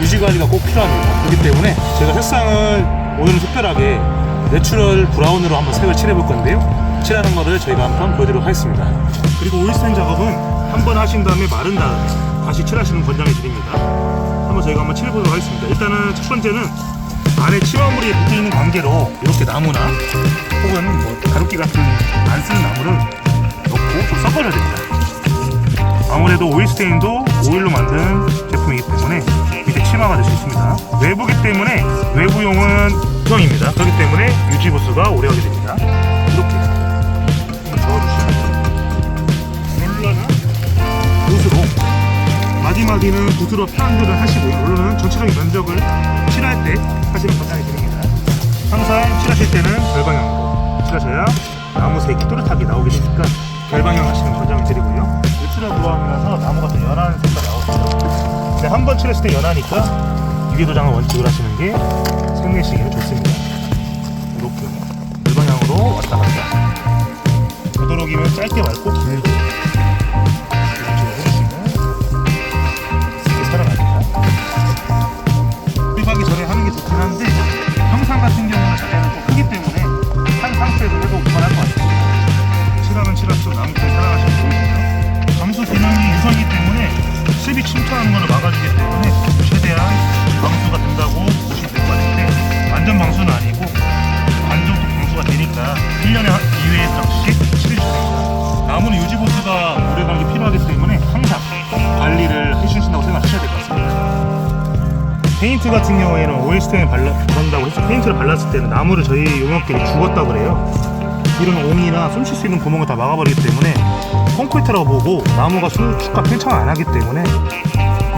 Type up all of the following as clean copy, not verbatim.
유지관리가 꼭 필요합니다. 그렇기 때문에 제가 색상을 오늘은 특별하게 내추럴 브라운으로 한번 색을 칠해볼 건데요, 칠하는 거를 저희가 한번 보여드리도록 하겠습니다. 그리고 오일 스텐 작업은 한번 하신 다음에 마른 다음에 다시 칠하시는 권장해 드립니다. 한번 저희가 한번 칠해보도록 하겠습니다. 일단은 첫 번째는 안에 치마물이 붙어있는 관계로 이렇게 나무나 혹은 뭐 가루기 같은 안 쓰는 나무를 넣고 좀 섞어줘야 됩니다. 아무래도 오일 스테인도 오일로 만든 제품이기 때문에 밑에 치마가 될 수 있습니다. 외부기 때문에 외부용은 수정입니다. 그렇기 때문에 유지 보수가 오래가게 됩니다. 이렇게 저어주시면 롤러는 붓으로 마디마디는 붓으로 표현들을 하시고요. 롤러는 전체적인 면적을 칠할 때 하시는 권장이 드립니다. 항상 칠하실 때는 결방향으로 칠하셔야 나무 색이 또렷하게 나오게 되니까 결방향 하시는 권장을 드리고요. 내추럴 브라운이라서 나무가 좀 연한 색깔이 나오거든요. 근데 한 번 칠했을 때 연하니까 유리도장을 원칙으로 하시는 게 생내시기는 좋습니다. 이렇게 결방향으로 왔다 갔다. 되도록이면 짧게 말고 길게 이런 식으로 해주시면 이렇게 살아납니다. 수입하기 전에 하는 게 좋긴 한데 평상 같은 경우는 자체는 좀 크기 때문에 한 상태로 해도 무관할 것 같습니다. 칠하면 칠할수록 나무 잘 살아가시면 보이시죠? 감수 기능이 유선이기 때문에 습이 침투하는 것을 막아주기 때문에 최대한 방수가 된다고 보시면 될 것 같은데, 완전 방수는 아니고 반 정도 방수가 되니까 1년에 2회씩 칠해주셔야 됩니다. 나무는 유지 보수가 오래가는 게 필요하기 때문에 항상 관리를 해주신다고 생각하셔야 될 것 같습니다. 페인트 같은 경우에는 오일 스텐을 바른다고 해서 페인트를 발랐을 때는 나무를 저희 용역들이 죽었다고 그래요. 이런 옹이나 숨쉴 수 있는 구멍을 다 막아버리기 때문에 콘크리트라고 보고 나무가 수축과 팽창을 안 하기 때문에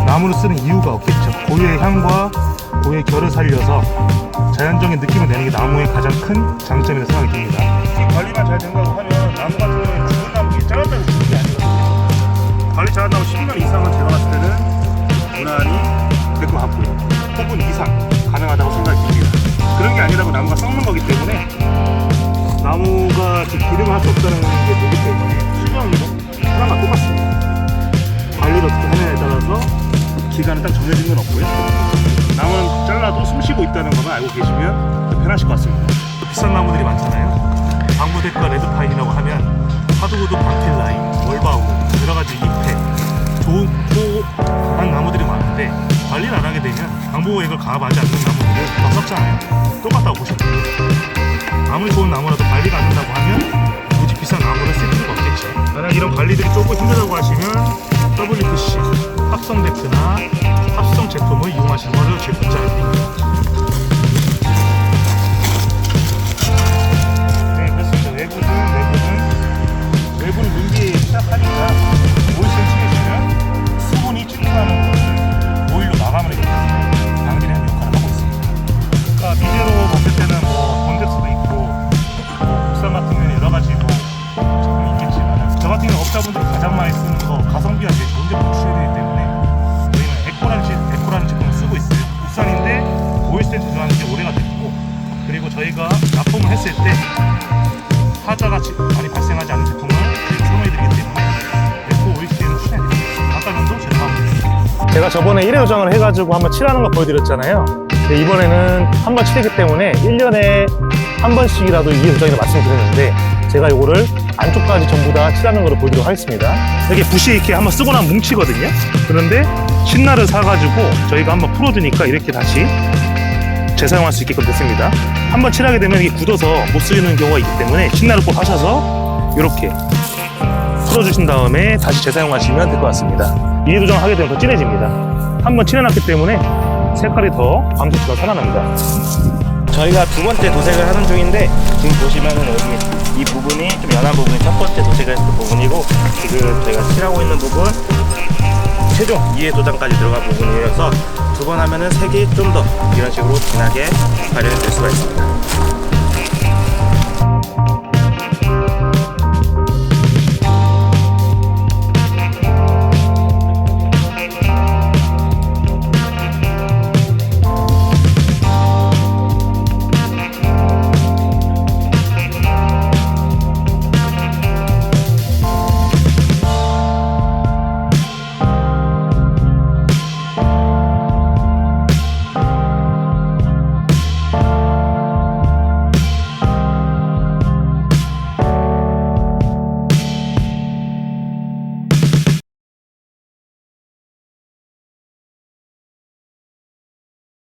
나무를 쓰는 이유가 없겠죠. 고유의 향과 고유의 결을 살려서 자연적인 느낌을 내는 게 나무의 가장 큰 장점이라고 생각이 듭니다. 이 관리만 잘 된다고 하면 나무 같은 경우에 죽은 나무 잘랐다고 죽는 게 아니거든요. 관리 잘한다고 12년 이상을 제가 봤을 때는 무난히 될 것 같고요. 혹은 이상 가능하다고 생각이 듭니다. 그런 게 아니라고 나무가 썩는 거기 때문에 나무가 기름을 할 수 없다는 게 되기 때문에 수명이도 사람과 똑같습니다. 관리를 어떻게 하느냐에 따라서 기간은 딱 정해진 건 없고요. 나무는 잘라도 숨 쉬고 있다는 것만 알고 계시면 좀 편하실 것 같습니다. 비싼 나무들이 많잖아요. 방부대가 레드파인이라고 하면 하드우드, 방필라인, 월바우, 여러가지 잎에 좋고 강한 나무들이 많은데 관리를 안 하게 되면 방부액을 가압하지 않는 나무들은 더 썩잖아요. 똑같다고 보시면 돼요. 아무리 좋은 나무라도 관리가 안 된다고 하면 굳이 비싼 나무를 쓸 필요가 없겠죠. 만약 이런 관리들이 조금 힘들다고 하시면 WPC, 합성 데크나 합성 제품을 이용하시는 것을 제 권장을 드립니다. 네, 그렇습니다. 외부는 눈기에 시작하니까 오일을 칠해주면 수분이 침투하는 것을 오일로 마감을 해주기 때문에 방지하는 역할을 하고 있습니다. 그러니까 미제로 봤을 때는 뭐 본덱스도 있고 뭐 국산 같은 경우는 여러 가지 뭐 제품이 있겠지만, 저 같은 경우 업자분들이 가장 많이 쓰는 거 가성비가 제일 좋은 제품 추천되기 때문에 저희는 에코라는 제품을 쓰고 있어요. 국산인데 오일스텐 제조하는 게 오래가 됐고, 그리고 저희가 납품을 했을 때 하자가 많이 발생하지 않는 제품을 추천해드리기 때문에 에코 오일스텐을 추천해드립니다. 아까 정도 제가 하고 있습니다. 제가 저번에 1회 도장을 해가지고 한번 칠하는 거 보여드렸잖아요. 근데 이번에는 한 번 칠했기 때문에 1년에 한 번씩이라도 2회 도장이라 말씀드렸는데, 제가 이거를 안쪽까지 전부 다 칠하는 거를 보여드리도록 하겠습니다. 이렇게 붓이 이렇게 한번 쓰고 나면 뭉치거든요. 그런데 신나를 사가지고 저희가 한번 풀어주니까 이렇게 다시 재사용할 수 있게끔 됐습니다. 한번 칠하게 되면 이게 굳어서 못 쓰이는 경우가 있기 때문에 신나를 꼭 하셔서 이렇게 풀어주신 다음에 다시 재사용하시면 될 것 같습니다. 2회 도장을 하게 되면 더 진해집니다. 한번 칠해놨기 때문에 색깔이 더 광택지가 살아납니다. 저희가 두 번째 도색을 하는 중인데, 지금 보시면은 여기 이 부분이 좀 연한 부분이 첫 번째 도색을 했을 부분이고, 지금 저희가 칠하고 있는 부분 최종 2회 도장까지 들어간 부분이어서 두 번 하면은 색이 좀 더 이런 식으로 진하게 발현이 될 수가 있습니다.